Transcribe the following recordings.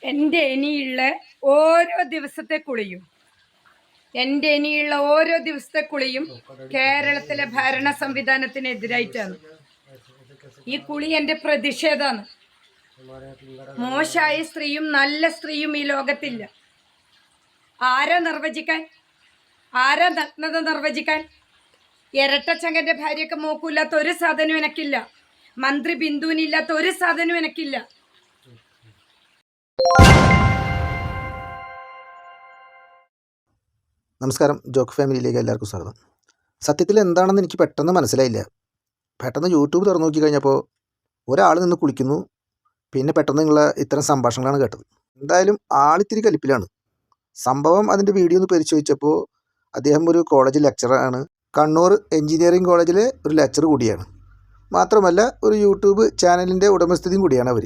എൻ്റെ ഇനിയുള്ള ഓരോ ദിവസത്തെ കുളിയും കേരളത്തിലെ ഭരണ സംവിധാനത്തിനെതിരായിട്ടാണ്. ഈ കുളി എൻ്റെ പ്രതിഷേധമാണ്. മോശമായ സ്ത്രീയും നല്ല സ്ത്രീയും ഈ ലോകത്തില്ല. ആരാ നിർവചിക്കാൻ? ആരാ നഗ്നത നിർവചിക്കാൻ? ഇരട്ടച്ചങ്കന്റെ ഭാര്യയൊക്കെ നോക്കൂല്ലാത്ത ഒരു സാധനവും എനിക്കില്ല. മന്ത്രി ബിന്ദുവിനില്ലാത്ത ഒരു സാധനവും എനിക്കില്ല. നമസ്കാരം, ജോക്ക് ഫാമിലിയിലേക്ക് എല്ലാവർക്കും സ്വാഗതം. സത്യത്തിൽ എന്താണെന്ന് എനിക്ക് പെട്ടെന്ന് മനസ്സിലായില്ല. പെട്ടെന്ന് യൂട്യൂബ് തുറന്നു നോക്കി കഴിഞ്ഞപ്പോൾ ഒരാൾ നിന്ന് കുളിക്കുന്നു, പിന്നെ പെട്ടെന്ന് നിങ്ങളെ ഇത്തരം സംഭാഷണങ്ങളാണ് കേട്ടത്. എന്തായാലും ആളിത്തിരി കലിപ്പിലാണ്. സംഭവം അതിൻ്റെ വീഡിയോ ഒന്ന് പരിശോധിച്ചപ്പോൾ അദ്ദേഹം ഒരു കോളേജ് ലെക്ചറാണ്. കണ്ണൂർ എഞ്ചിനീയറിംഗ് കോളേജിലെ ഒരു ലെക്ചർ കൂടിയാണ്. മാത്രമല്ല ഒരു യൂട്യൂബ് ചാനലിൻ്റെ ഉടമസ്ഥതയും കൂടിയാണ് അവർ.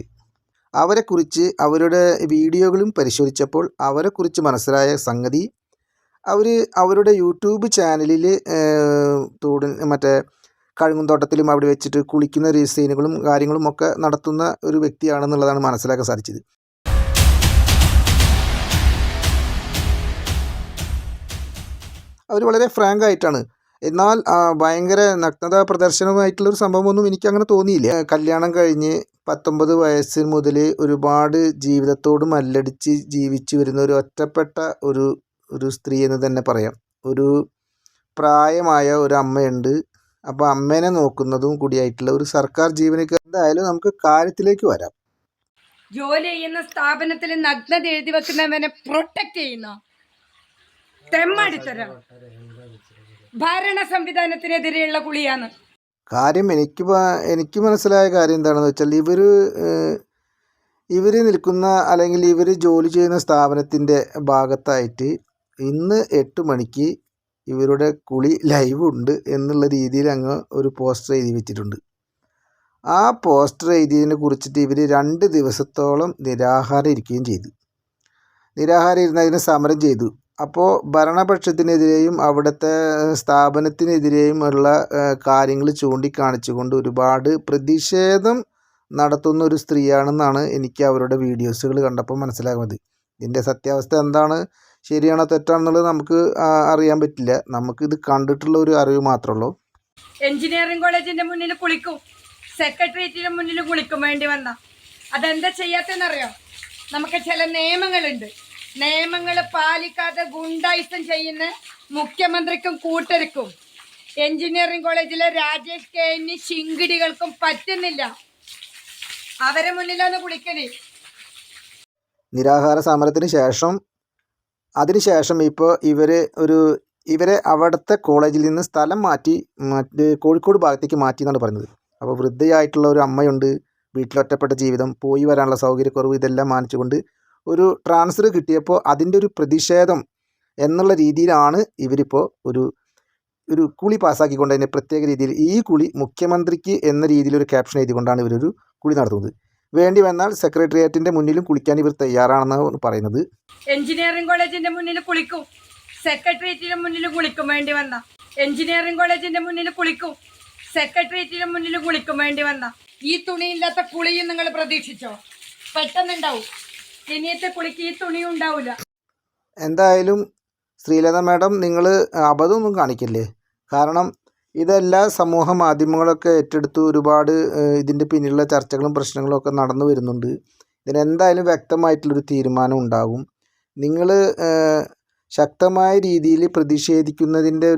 അവരെക്കുറിച്ച് അവരുടെ വീഡിയോകളും പരിശോധിച്ചപ്പോൾ അവരെക്കുറിച്ച് മനസ്സിലായ സംഗതി, അവരുടെ യൂട്യൂബ് ചാനലിൽ മറ്റേ കഴുകുന്തോട്ടത്തിലും അവിടെ വെച്ചിട്ട് കുളിക്കുന്ന സീനുകളും കാര്യങ്ങളും ഒക്കെ നടത്തുന്ന ഒരു വ്യക്തിയാണെന്നുള്ളതാണ് മനസ്സിലാക്കാൻ സാധിച്ചത്. അവർ വളരെ ഫ്രാങ്ക് ആയിട്ടാണ്. എന്നാൽ ഭയങ്കര നഗ്നതാ പ്രദർശനമായിട്ടുള്ളൊരു സംഭവമൊന്നും എനിക്കങ്ങനെ തോന്നിയില്ല. കല്യാണം കഴിഞ്ഞ് 19 വയസ്സ് മുതൽ ഒരുപാട് ജീവിതത്തോട് മല്ലടിച്ച് ജീവിച്ചു വരുന്ന ഒരു ഒറ്റപ്പെട്ട ഒരു സ്ത്രീ എന്ന് തന്നെ പറയാം. ഒരു പ്രായമായ ഒരു അമ്മയുണ്ട്. അപ്പോൾ അമ്മേനെ നോക്കുന്നതും കൂടിയായിട്ടുള്ള ഒരു സർക്കാർ ജീവനക്കാർ. എന്തായാലും നമുക്ക് കാര്യത്തിലേക്ക് വരാം. ജോലി ചെയ്യുന്ന സ്ഥാപനത്തിൽ നഗ്നത എഴുതി വെക്കുന്നവനെ പ്രൊട്ടക്ട് ചെയ്യുന്ന തെമ്മടിത്തരം ഭരണ സംവിധാനത്തിനെതിരെയുള്ള കുളിയാണ്. കാര്യം എനിക്ക് മനസ്സിലായ കാര്യം എന്താണെന്ന് വെച്ചാൽ, ഇവർ നിൽക്കുന്ന അല്ലെങ്കിൽ ഇവർ ജോലി ചെയ്യുന്ന സ്ഥാപനത്തിൻ്റെ ഭാഗത്തായിട്ട് ഇന്ന് 8 മണിക്ക് ഇവരുടെ കുളി ലൈവ് ഉണ്ട് എന്നുള്ള രീതിയിൽ അങ്ങ് ഒരു പോസ്റ്റർ എഴുതി വെച്ചിട്ടുണ്ട്. ആ പോസ്റ്റർ എഴുതിയതിനെ കുറിച്ചിട്ട് ഇവർ 2 ദിവസത്തോളം നിരാഹാരം ഇരിക്കുകയും ചെയ്തു. നിരാഹാരം ഇരുന്നതിന് സമരം ചെയ്തു. അപ്പോൾ ഭരണപക്ഷത്തിനെതിരെയും അവിടുത്തെ സ്ഥാപനത്തിനെതിരെയും ഉള്ള കാര്യങ്ങൾ ചൂണ്ടിക്കാണിച്ചുകൊണ്ട് ഒരുപാട് പ്രതിഷേധം നടത്തുന്ന ഒരു സ്ത്രീയാണെന്നാണ് എനിക്ക് അവരുടെ വീഡിയോസുകൾ കണ്ടപ്പോൾ മനസ്സിലാകുന്നത്. ഇതിൻ്റെ സത്യാവസ്ഥ എന്താണ്, ശരിയാണോ തെറ്റാണെന്നുള്ളത് നമുക്ക് അറിയാൻ പറ്റില്ല. നമുക്കിത് കണ്ടിട്ടുള്ള ഒരു അറിവ് മാത്രമേ ഉള്ളൂ. എഞ്ചിനീയറിംഗ് കോളേജിന്റെ മുന്നിൽ കുളിക്കും, സെക്രട്ടേറിയറ്റിന്റെ മുന്നിൽ കുളിക്കും വേണ്ടി വന്ന അതെന്താ ചെയ്യാത്തെന്നറിയോ? നമുക്ക് ചില നിയമങ്ങളുണ്ട്. നിയമങ്ങൾ പാലിക്കാതെ ഗുണ്ടായിസം ചെയ്യുന്ന മുഖ്യമന്ത്രിക്കും കൂട്ടർക്കും എഞ്ചിനീയറിംഗ് കോളേജിലെ രാജേഷ് കെ ശിങ്കിടികൾക്കും പറ്റുന്നില്ല. അവരെ മുന്നിലാണ് കുളിക്കണേ. നിരാഹാര സമരത്തിന് ശേഷം ഇപ്പോൾ ഇവരെ അവിടുത്തെ കോളേജിൽ നിന്ന് സ്ഥലം മാറ്റി കോഴിക്കോട് ഭാഗത്തേക്ക് മാറ്റി എന്നാണ് പറയുന്നത്. അപ്പോൾ വൃദ്ധയായിട്ടുള്ള ഒരു അമ്മയുണ്ട്, വീട്ടിലൊറ്റപ്പെട്ട ജീവിതം, പോയി വരാനുള്ള സൗകര്യക്കുറവ്, ഇതെല്ലാം മാനിച്ചുകൊണ്ട് ഒരു ട്രാൻസ്ഫർ കിട്ടിയപ്പോൾ അതിൻ്റെ ഒരു പ്രതിഷേധം എന്നുള്ള രീതിയിലാണ് ഇവരിപ്പോൾ ഒരു കുളി പാസ്സാക്കിക്കൊണ്ട് അതിനെ പ്രത്യേക രീതിയിൽ ഈ കുളി മുഖ്യമന്ത്രിക്ക് എന്ന രീതിയിലൊരു ക്യാപ്ഷൻ എഴുതിക്കൊണ്ടാണ് ഇവരൊരു കുളി നടത്തുന്നത്. വേണ്ടി വന്നാൽ സെക്രട്ടേറിയറ്റിന്റെ മുന്നിലും കുളിക്കാൻ ഇവർ തയ്യാറാണെന്നാണ് പറയുന്നത്. എഞ്ചിനീയറിംഗ് കോളേജിന്റെ മുന്നിൽ കുളിക്കും, സെക്രട്ടേറിയറ്റിന്റെ മുന്നിൽ കുളിക്കും വേണ്ടി വന്ന എഞ്ചിനീയറിംഗ് കോളേജിന്റെ മുന്നിൽ കുളിക്കും, സെക്രട്ടേറിയറ്റിന്റെ മുന്നിൽ കുളിക്കും വേണ്ടി വന്ന ഈ തുണിയില്ലാത്ത കുളിയും നിങ്ങൾ പ്രതീക്ഷിച്ചോ? പെട്ടെന്നുണ്ടാവും. ഇനിയത്തെ കുളിക്ക് ഈ തുണിയും ഉണ്ടാവില്ല. എന്തായാലും ശ്രീലത മാഡം, നിങ്ങൾ അബദ്ധമൊന്നും കാണിക്കില്ലേ? കാരണം ഇതെല്ലാം സമൂഹ മാധ്യമങ്ങളൊക്കെ ഏറ്റെടുത്ത് ഒരുപാട് ഇതിൻ്റെ പിന്നിലുള്ള ചർച്ചകളും പ്രശ്നങ്ങളും ഒക്കെ നടന്നു വരുന്നുണ്ട്. ഇതിനെന്തായാലും വ്യക്തമായിട്ടുള്ളൊരു തീരുമാനം ഉണ്ടാകും. നിങ്ങൾ ശക്തമായ രീതിയിൽ പ്രതിഷേധിക്കുന്നതിൻ്റെ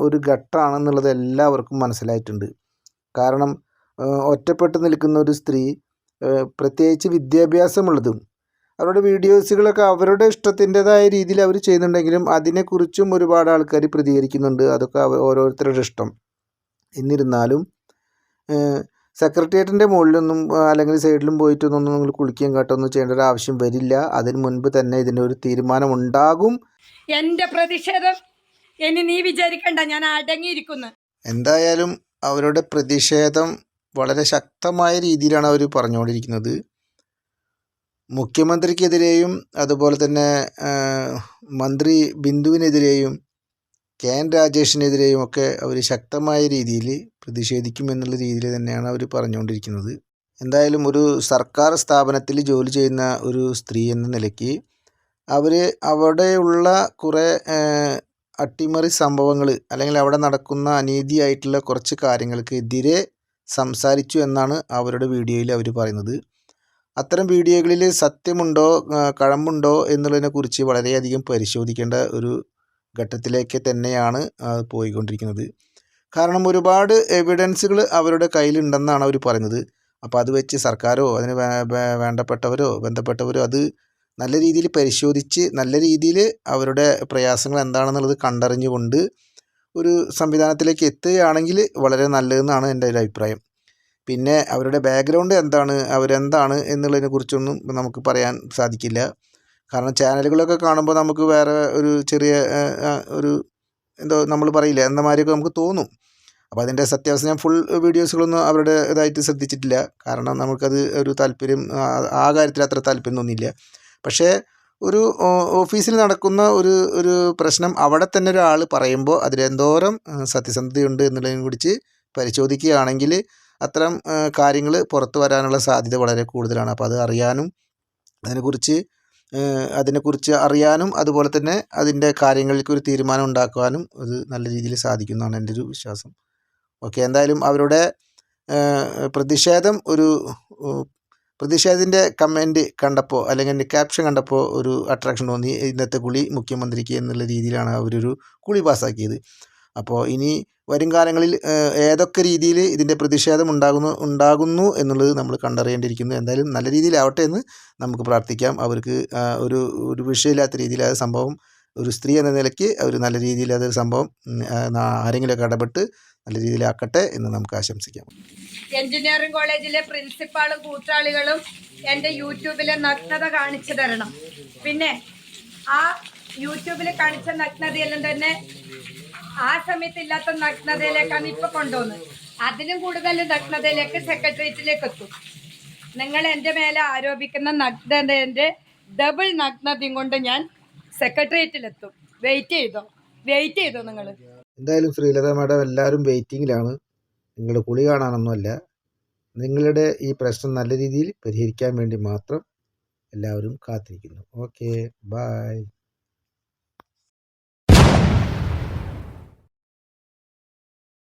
ഒരു ഘട്ടമാണെന്നുള്ളത് എല്ലാവർക്കും മനസ്സിലായിട്ടുണ്ട്. കാരണം ഒറ്റപ്പെട്ട് നിൽക്കുന്ന ഒരു സ്ത്രീ, പ്രത്യേകിച്ച് വിദ്യാഭ്യാസമുള്ളതും, അവരുടെ വീഡിയോസുകളൊക്കെ അവരുടെ ഇഷ്ടത്തിൻ്റെതായ രീതിയിൽ അവർ ചെയ്യുന്നുണ്ടെങ്കിലും അതിനെക്കുറിച്ചും ഒരുപാട് ആൾക്കാർ പ്രതികരിക്കുന്നുണ്ട്. അതൊക്കെ ഓരോരുത്തരുടെ ഇഷ്ടം. എന്നിരുന്നാലും സെക്രട്ടേറിയറ്റിൻ്റെ മുകളിലൊന്നും അല്ലെങ്കിൽ സൈഡിലും പോയിട്ടൊന്നും നിങ്ങൾ കുളിക്കുകയും കാട്ടൊന്നും ചെയ്യേണ്ട ഒരു ആവശ്യം വരില്ല. അതിന് മുൻപ് തന്നെ ഇതിൻ്റെ ഒരു തീരുമാനം ഉണ്ടാകും. എൻ്റെ പ്രതിഷേധം ഇനി നീ വിചാരിക്കണ്ട, ഞാൻ അടങ്ങിയിരിക്കുന്നു. എന്തായാലും അവരുടെ പ്രതിഷേധം വളരെ ശക്തമായ രീതിയിലാണ് അവർ പറഞ്ഞുകൊണ്ടിരിക്കുന്നത്. മുഖ്യമന്ത്രിക്കെതിരെയും അതുപോലെ തന്നെ മന്ത്രി ബിന്ദുവിനെതിരെയും കെ.എൻ. രാജേഷിനെതിരെയും ഒക്കെ അവർ ശക്തമായ രീതിയിൽ പ്രതിഷേധിക്കുമെന്നുള്ള രീതിയിൽ തന്നെയാണ് അവർ പറഞ്ഞുകൊണ്ടിരിക്കുന്നത്. എന്തായാലും ഒരു സർക്കാർ സ്ഥാപനത്തിൽ ജോലി ചെയ്യുന്ന ഒരു സ്ത്രീ എന്ന നിലയ്ക്ക് അവർ അവിടെയുള്ള കുറേ അട്ടിമറി സംഭവങ്ങൾ അല്ലെങ്കിൽ അവിടെ നടക്കുന്ന അനീതിയായിട്ടുള്ള കുറച്ച് കാര്യങ്ങൾക്ക് എതിരെ സംസാരിച്ചു എന്നാണ് അവരുടെ വീഡിയോയിൽ അവർ പറയുന്നത്. അത്തരം വീഡിയോകളിൽ സത്യമുണ്ടോ കഴമ്പുണ്ടോ എന്നുള്ളതിനെക്കുറിച്ച് വളരെയധികം പരിശോധിക്കേണ്ട ഒരു ഘട്ടത്തിലേക്ക് തന്നെയാണ് പോയിക്കൊണ്ടിരിക്കുന്നത്. കാരണം ഒരുപാട് എവിഡൻസുകൾ അവരുടെ കയ്യിലുണ്ടെന്നാണ് അവർ പറയുന്നത്. അപ്പോൾ അത് വെച്ച് സർക്കാരോ അതിന് വേണ്ടപ്പെട്ടവരോ ബന്ധപ്പെട്ടവരോ അത് നല്ല രീതിയിൽ പരിശോധിച്ച് നല്ല രീതിയിൽ അവരുടെ പ്രയാസങ്ങൾ എന്താണെന്നുള്ളത് കണ്ടറിഞ്ഞുകൊണ്ട് ഒരു സംവിധാനത്തിലേക്ക് എത്തുകയാണെങ്കിൽ വളരെ നല്ലതെന്നാണ് എൻ്റെ ഒരു അഭിപ്രായം. പിന്നെ അവരുടെ ബാക്ക്ഗ്രൗണ്ട് എന്താണ് അവരെന്താണ് എന്നുള്ളതിനെക്കുറിച്ചൊന്നും നമുക്ക് പറയാൻ സാധിക്കില്ല. കാരണം ചാനലുകളൊക്കെ കാണുമ്പോൾ നമുക്ക് വേറെ ഒരു ചെറിയ ഒരു എന്തോ നമ്മൾ പറയില്ല എന്ന മാതിരിയൊക്കെ നമുക്ക് തോന്നും. അപ്പോൾ അതിൻ്റെ സത്യാവസ്ഥ ഞാൻ ഫുൾ വീഡിയോസുകളൊന്നും അവരുടെ ഇതായിട്ട് ശ്രദ്ധിച്ചിട്ടില്ല. കാരണം നമുക്കത് ഒരു താല്പര്യം ആ കാര്യത്തിൽ അത്ര താല്പര്യം തോന്നിയില്ല. പക്ഷേ ഒരു ഓഫീസിൽ നടക്കുന്ന ഒരു പ്രശ്നം അവിടെ തന്നെ ഒരാൾ പറയുമ്പോൾ അതിലെന്തോരം സത്യസന്ധതയുണ്ട് എന്നുള്ളതിനെ കുറിച്ച് പരിശോധിക്കുകയാണെങ്കിൽ അത്തരം കാര്യങ്ങൾ പുറത്തു വരാനുള്ള സാധ്യത വളരെ കൂടുതലാണ്. അപ്പോൾ അത് അറിയാനും അതിനെക്കുറിച്ച് അറിയാനും അതുപോലെ തന്നെ അതിൻ്റെ കാര്യങ്ങൾക്ക് ഒരു തീരുമാനം ഉണ്ടാക്കുവാനും അത് നല്ല രീതിയിൽ സാധിക്കുന്നതാണ് എൻ്റെ ഒരു വിശ്വാസം. ഓക്കെ, എന്തായാലും അവരുടെ പ്രതിഷേധത്തിൻ്റെ കമൻറ്റ് കണ്ടപ്പോൾ അല്ലെങ്കിൽ ക്യാപ്ഷൻ കണ്ടപ്പോൾ ഒരു അട്രാക്ഷൻ തോന്നി. ഇന്നത്തെ കുളി മുഖ്യമന്ത്രിക്ക് എന്നുള്ള രീതിയിലാണ് അവരൊരു കുളി പാസ്സാക്കിയത്. അപ്പോൾ ഇനി വരും കാലങ്ങളിൽ ഏതൊക്കെ രീതിയിൽ ഇതിൻ്റെ പ്രതിഷേധം ഉണ്ടാകുന്നു എന്നുള്ളത് നമ്മൾ കണ്ടറിയേണ്ടിയിരിക്കുന്നു. എന്തായാലും നല്ല രീതിയിലാവട്ടെ എന്ന് നമുക്ക് പ്രാർത്ഥിക്കാം. അവർക്ക് ഒരു വിഷയമില്ലാത്ത രീതിയിൽ അത് സംഭവം ഒരു സ്ത്രീ എന്ന നിലയ്ക്ക് അവർ നല്ല രീതിയിൽ അത് സംഭവം ആരെങ്കിലുമൊക്കെ ഇടപെട്ട് നല്ല രീതിയിലാക്കട്ടെ എന്ന് നമുക്ക് ആശംസിക്കാം. എഞ്ചിനീയറിംഗ് കോളേജിലെ പ്രിൻസിപ്പാളും കൂട്ടാളികളും എൻ്റെ യൂട്യൂബിലെ നഗ്നത കാണിച്ചു തരണം. പിന്നെ ആ യൂട്യൂബിൽ കാണിച്ച നഗ്നതയെല്ലാം തന്നെ ആ സമയത്ത് ഇല്ലാത്ത നഗ്നതയിലേക്കാണ് ഇപ്പൊ കൊണ്ടുവന്നത്. അതിലും കൂടുതൽ നഗ്നതയിലേക്ക് സെക്രട്ടേറിയറ്റിലേക്ക് എത്തും. നിങ്ങൾ എൻ്റെ മേലെ ആരോപിക്കുന്ന നഗ്നതേൻ്റെ ഡബിൾ നഗ്നതയും കൊണ്ട് ഞാൻ സെക്രട്ടേറിയറ്റിലെത്തും. വെയിറ്റ് ചെയ്തോ നിങ്ങൾ. എന്തായാലും ശ്രീലത മാഡം എല്ലാവരും വെയിറ്റിങ്ങിലാണ്. നിങ്ങളുടെ കുളി കാണാനൊന്നുമല്ല, നിങ്ങളുടെ ഈ പ്രശ്നം നല്ല രീതിയിൽ പരിഹരിക്കാൻ വേണ്ടി മാത്രം എല്ലാവരും കാത്തിരിക്കുന്നു. Okay, by.